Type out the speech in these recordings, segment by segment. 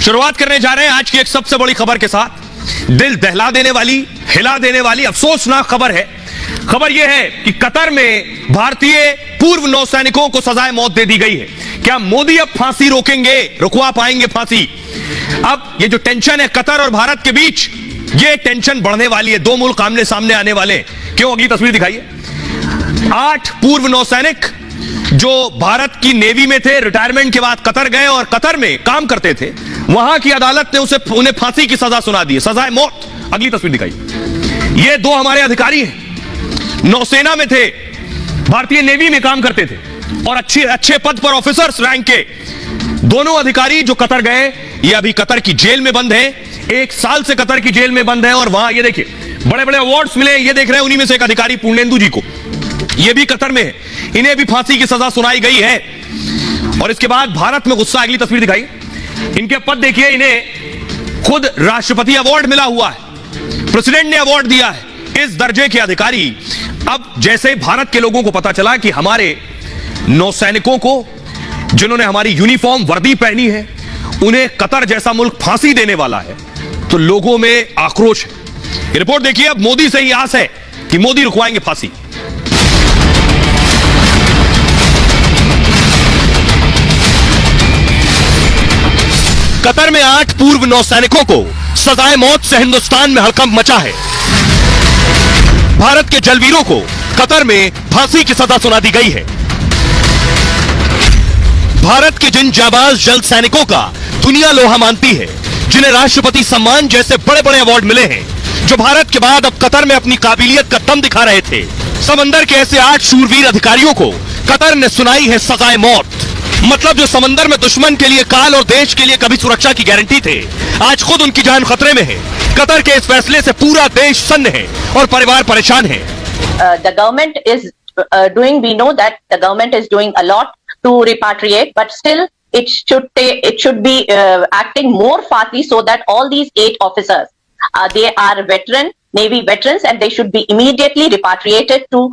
शुरुआत करने जा रहे हैं आज की एक सबसे बड़ी खबर के साथ। दिल दहला देने वाली, हिला देने वाली अफसोसनाक खबर है। खबर यह है कि कतर में भारतीय पूर्व नौसैनिकों को सजाए मौत दे दी गई है। क्या मोदी अब फांसी रोकेंगे, रुकवा पाएंगे फांसी? अब ये जो टेंशन है कतर और भारत के बीच, ये टेंशन बढ़ने वाली है। दो मुल्क आमने सामने आने वाले हैं। क्यों? अगली तस्वीर दिखाइए। 8 पूर्व नौसैनिक जो भारत की नेवी में थे, रिटायरमेंट के बाद कतर गए और कतर में काम करते थे, वहां की अदालत ने उन्हें फांसी की सजा सुना दी है, सजाए मौत। अगली तस्वीर दिखाइए। ये 2 हमारे अधिकारी हैं, नौसेना में थे, भारतीय नेवी में काम करते थे और अच्छे पद पर ऑफिसर्स रैंक के दोनों अधिकारी जो कतर गए, ये अभी कतर की जेल में बंद है। 1 साल से कतर की जेल में बंद है और वहां ये देखिए बड़े बड़े अवार्ड्स मिले। ये देख रहे हैं, उन्हीं में से एक अधिकारी पूर्णेंदु जी को, ये भी कतर में है, इन्हें भी फांसी की सजा सुनाई गई है। और इसके बाद भारत में गुस्सा। अगली तस्वीर दिखाई। इनके पद देखिए, इन्हें खुद राष्ट्रपति अवार्ड मिला हुआ है, प्रेसिडेंट ने अवार्ड दिया है। इस दर्जे के अधिकारी अब जैसे भारत के लोगों को पता चला कि हमारे नौसैनिकों को, जिन्होंने हमारी यूनिफॉर्म वर्दी पहनी है, उन्हें कतर जैसा मुल्क फांसी देने वाला है, तो लोगों में आक्रोश है। ये रिपोर्ट देखिए। अब मोदी से ही आस है कि मोदी रुकवाएंगे फांसी। कतर में 8 पूर्व नौसैनिकों को सजाए मौत से हिंदुस्तान में हड़कंप मचा है। भारत के जलवीरों को कतर में फांसी की सजा सुना दी गई है। भारत के जिन जाबाज जल सैनिकों का दुनिया लोहा मानती है, जिन्हें राष्ट्रपति सम्मान जैसे बड़े बड़े अवार्ड मिले हैं, जो भारत के बाद अब कतर में अपनी काबिलियत का दम दिखा रहे थे, समंदर के ऐसे 8 शूरवीर अधिकारियों को कतर ने सुनाई है सजाए मौत। मतलब जो समंदर में दुश्मन के लिए काल और देश के लिए कभी सुरक्षा की गारंटी थे, आज खुद उनकी जान खतरे में है। कतर के इस फैसले से पूरा देश सन्न है और परिवार परेशान है। The government is doing. We know that the government is doing a lot to repatriate, but still it should be acting more fastly so that all these 8 officers, they are Navy veterans, and they should be immediately repatriated to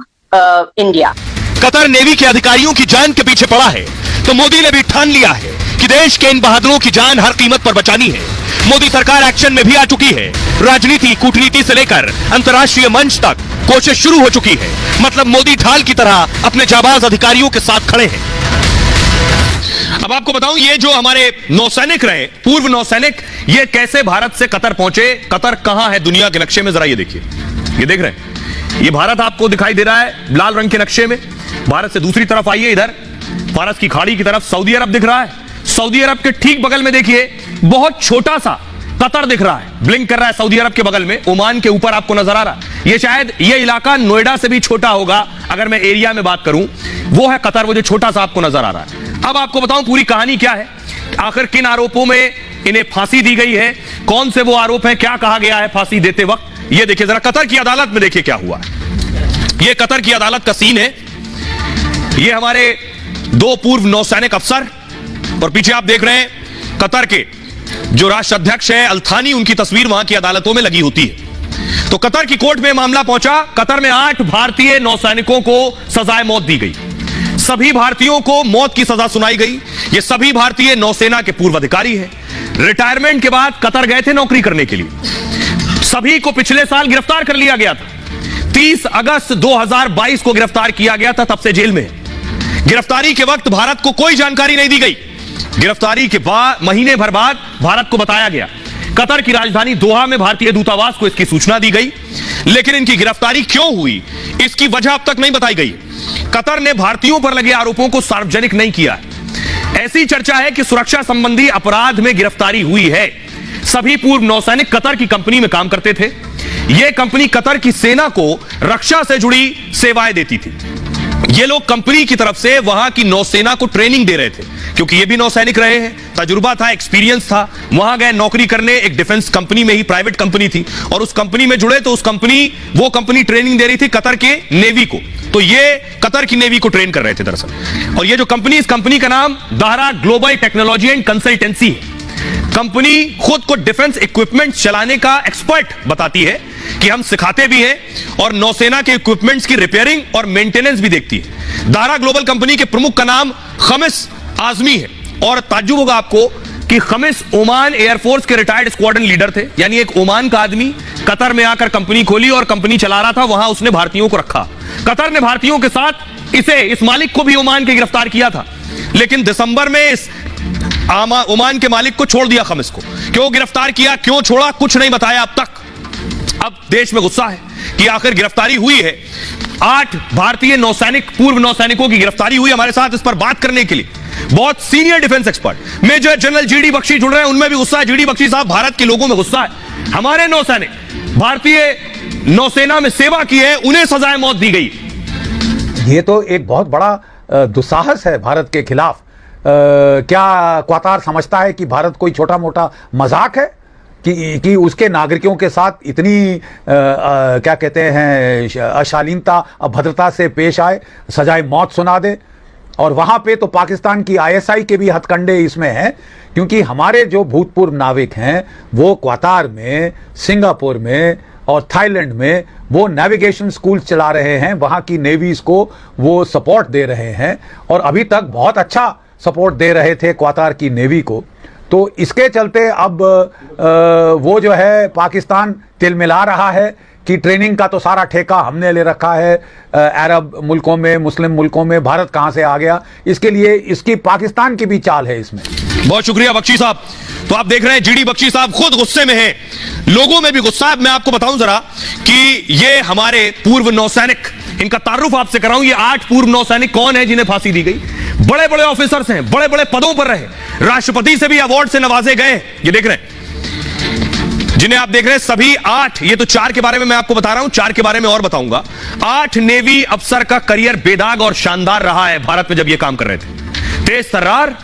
India. Qatar navy के अधिकारियों की जान के पीछे पड़ा है, तो मोदी ने भी ठान लिया है कि देश के इन बहादुरों की जान हर कीमत पर बचानी है। मोदी सरकार एक्शन में भी आ चुकी है। राजनीति, कूटनीति से लेकर अंतर्राष्ट्रीय मंच तक कोशिश शुरू हो चुकी है। मतलब मोदी ढाल की तरह अपने जाबाज अधिकारियों के साथ खड़े हैं। अब आपको बताऊं, ये जो हमारे नौसैनिक रहे, पूर्व नौसैनिक, ये कैसे भारत से कतर पहुंचे। कतर कहां है दुनिया के नक्शे में, जरा ये देखिए। ये देख रहे हैं, ये भारत आपको दिखाई दे रहा है लाल रंग के नक्शे में। भारत से दूसरी तरफ आइए, इधर फारस की खाड़ी की तरफ सऊदी अरब दिख रहा है। सऊदी अरब के ठीक बगल में देखिए बहुत छोटा सा कतर दिख रहा है, ब्लिंक कर रहा है सऊदी अरब के बगल में। ओमान के ऊपर आपको नजर आ रहा है। ये शायद ये इलाका नोएडा से भी छोटा होगा अगर मैं एरिया में बात करूं। वो है कतर, वो जो छोटा सा आपको नजर आ रहा है। अब आपको बताऊं पूरी कहानी क्या है, आखिर किन आरोपों में इन्हें फांसी दी गई है, कौन से वो आरोप हैं, क्या कहा गया है फांसी देते वक्त। ये देखिए जरा कतर की अदालत में, देखिए क्या हुआ। ये कतर की अदालत का सीन है। ये हमारे 2 पूर्व नौसैनिक अफसर, और पीछे आप देख रहे हैं कतर के जो राष्ट्र अध्यक्ष है अल्थानी, उनकी तस्वीर वहां की अदालतों में लगी होती है। तो कतर की कोर्ट में मामला पहुंचा। कतर में 8 भारतीय नौसैनिकों को सजाए मौत दी गई। सभी भारतीयों को मौत की सजा सुनाई गई। ये सभी भारतीय नौसेना के पूर्व अधिकारी हैं। रिटायरमेंट के बाद कतर गए थे नौकरी करने के लिए। सभी को पिछले साल गिरफ्तार कर लिया गया था। 30 अगस्त 2022 को गिरफ्तार किया गया था, तब से जेल में है। गिरफ्तारी के वक्त भारत को कोई जानकारी नहीं दी गई। गिरफ्तारी के बाद महीने भर बाद भारत को बताया गया। कतर की राजधानी दोहा में भारतीय दूतावास को इसकी सूचना दी गई, लेकिन इनकी गिरफ्तारी क्यों हुई, इसकी वजह अब तक नहीं बताई गई। कतर ने भारतीयों पर लगे आरोपों को सार्वजनिक नहीं किया है। ऐसी चर्चा है कि सुरक्षा संबंधी अपराध में गिरफ्तारी हुई है। सभी पूर्व नौसैनिक कतर की कंपनी में काम करते थे। यह कंपनी कतर की सेना को रक्षा से जुड़ी सेवाएं देती थी। ये लोग कंपनी की तरफ से वहां की नौसेना को ट्रेनिंग दे रहे थे, क्योंकि ये भी नौसैनिक रहे हैं, तजुर्बा था, एक्सपीरियंस था। वहां गए नौकरी करने, एक डिफेंस कंपनी में ही, प्राइवेट कंपनी थी, और उस कंपनी में जुड़े तो वो कंपनी ट्रेनिंग दे रही थी कतर के नेवी को। तो ये कतर की नेवी को ट्रेन कर रहे थे दरअसल। और ये जो कंपनी, इस कंपनी का नाम Dahra global technology and consultancy है। कंपनी खुद को डिफेंस इक्विपमेंट चलाने का एक्सपर्ट बताती है कि हम सिखाते भी हैं, और नौसेना के इक्विपमेंट्स की रिपेयरिंग और मेंटेनेंस भी देखती है। दाहरा ग्लोबल कंपनी के प्रमुख का नाम खमिस आजमी है। और ताज्जुब होगा आपको कि खमिस ओमान एयरफोर्स के रिटायर्ड स्क्वाड्रन लीडर थे, यानी एक ओमान का आदमी कतर में आकर कंपनी खोली और कंपनी चला रहा था, वहां उसने भारतीयों को रखा। कतर ने भारतीयों के साथ इस मालिक को भी ओमान के गिरफ्तार किया था, लेकिन दिसंबर में इस ओमान के मालिक को छोड़ दिया खमिस को। क्यों गिरफ्तार किया, क्यों छोड़ा, कुछ नहीं बताया अब तक। अब देश में गुस्सा है कि आखिर गिरफ्तारी हुई है। 8 भारतीय नौसैनिक, पूर्व नौसैनिकों की गिरफ्तारी हुई। हमारे साथ इस पर बात करने के लिए बहुत senior defence expert major general G D Bakshi जुड़ रहे हैं। उनमें भी गुस्सा है। जीडी बख्शी साहब, भारत के लोगों में गुस्सा है। हमारे नौसैनिक भारतीय नौसेना में सेवा की है, उन्हें सजाए मौत दी गई। ये तो एक बहुत बड़ा दुस्साहस है भारत के खिलाफ। क्या क्वातार समझता है कि भारत कोई छोटा मोटा मजाक है कि उसके नागरिकों के साथ इतनी क्या कहते हैं अशालीनता, अभद्रता से पेश आए, सजाए मौत सुना दे? और वहां पे तो पाकिस्तान की आईएसआई के भी हथकंडे इसमें हैं, क्योंकि हमारे जो भूतपूर्व नाविक हैं वो क्वातार में, सिंगापुर में और थाईलैंड में वो नेविगेशन स्कूल चला रहे हैं। वहां की नेवीज को वो सपोर्ट दे रहे हैं और अभी तक बहुत अच्छा सपोर्ट दे रहे थे क्वातार की नेवी को। तो इसके चलते अब वो जो है पाकिस्तान तिलमिला रहा है कि ट्रेनिंग का तो सारा ठेका हमने ले रखा है अरब मुल्कों में, मुस्लिम मुल्कों में, भारत कहां से आ गया। इसके लिए इसकी पाकिस्तान की भी चाल है इसमें। बहुत शुक्रिया बख्शी साहब। तो आप देख रहे हैं जीडी बख्शी साहब खुद गुस्से में हैं, लोगों में भी गुस्सा है। मैं आपको बताऊं जरा कि ये हमारे पूर्व नौसैनिक, इनका तारुफ आपसे कराऊं। ये 8 पूर्व नौसैनिक कौन है जिन्हें फांसी दी गई? बड़े बड़े ऑफिसर्स हैं, बड़े बड़े पदों पर रहे, राष्ट्रपति से भी अवार्ड से नवाजे गए। ये देख रहे हैं जिन्हें आप देख रहे हैं सभी 8, ये तो 4 के बारे में मैं आपको बता रहा हूं, 4 के बारे में और बताऊंगा। 8 नेवी अफसर का करियर बेदाग और शानदार रहा है भारत में जब ये काम कर रहे थे। तेज तर्रार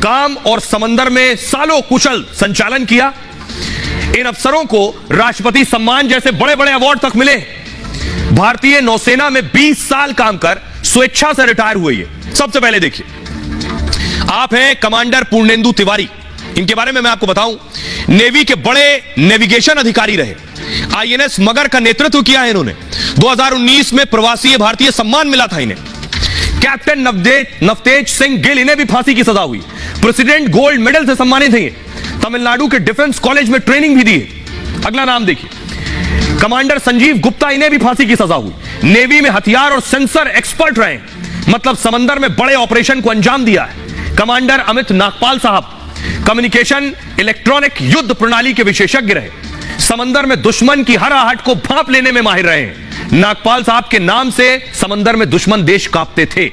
काम और समंदर में सालों कुशल संचालन किया। इन अफसरों को राष्ट्रपति सम्मान जैसे बड़े बड़े अवार्ड तक मिले। भारतीय नौसेना में 20 साल काम कर स्वेच्छा से रिटायर हुए। ये सबसे पहले देखिए, आप हैं कमांडर पूर्णेंदु तिवारी। इनके बारे में मैं आपको बताऊं, नेवी के बड़े नेविगेशन अधिकारी रहे। आईएनएस मगर का नेतृत्व किया है इन्होंने। 2019 में प्रवासी भारतीय सम्मान मिला था इन्हें। कैप्टन नवतेज सिंह गिल, इन्हें भी फांसी की सजा हुई। प्रेसिडेंट गोल्ड मेडल से सम्मानित है। तमिलनाडु के डिफेंस कॉलेज में ट्रेनिंग भी दी है। अगला नाम देखिए, कमांडर संजीव गुप्ता, इन्हें भी फांसी की सजा हुई। नेवी में हथियार और सेंसर एक्सपर्ट रहे, मतलब समंदर में बड़े ऑपरेशन को अंजाम दिया है। कमांडर अमित नागपाल साहब कम्युनिकेशन इलेक्ट्रॉनिक युद्ध प्रणाली के विशेषज्ञ रहे। समंदर में दुश्मन की हर आहट को भांप लेने में माहिर रहे हैं। नागपाल साहब के नाम से समंदर में दुश्मन देश कांपते थे।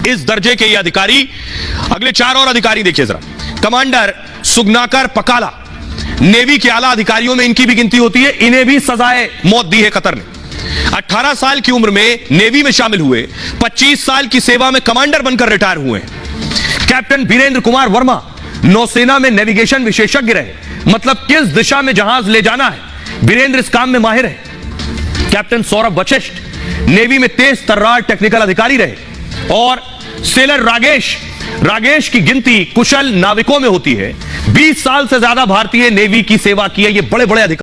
इस दर्जे के ये अधिकारी, अगले 4 और अधिकारी देखिए जरा। कमांडर सुगनाकर पकाला, नेवी के आला अधिकारियों में इनकी भी गिनती होती है। इन्हें भी सजाए मौत दी है कतर ने। 18 साल की उम्र में नेवी में शामिल हुए, 25 साल की सेवा में कमांडर बनकर रिटायर हुए। कैप्टन वीरेंद्र कुमार वर्मा नौसेना में नेविगेशन विशेषज्ञ रहे, मतलब किस दिशा में जहाज ले जाना है, वीरेंद्र इस काम में माहिर है। कैप्टन सौरभ वशिष्ठ नेवी में तेज तर्रार टेक्निकल अधिकारी रहे। और सेलर रागेश की गिनती कुशल नाविकों में होती है। 20 साल से ज्यादा भारतीय नेवी की सेवा की है। ये बड़े बड़े अधिकारी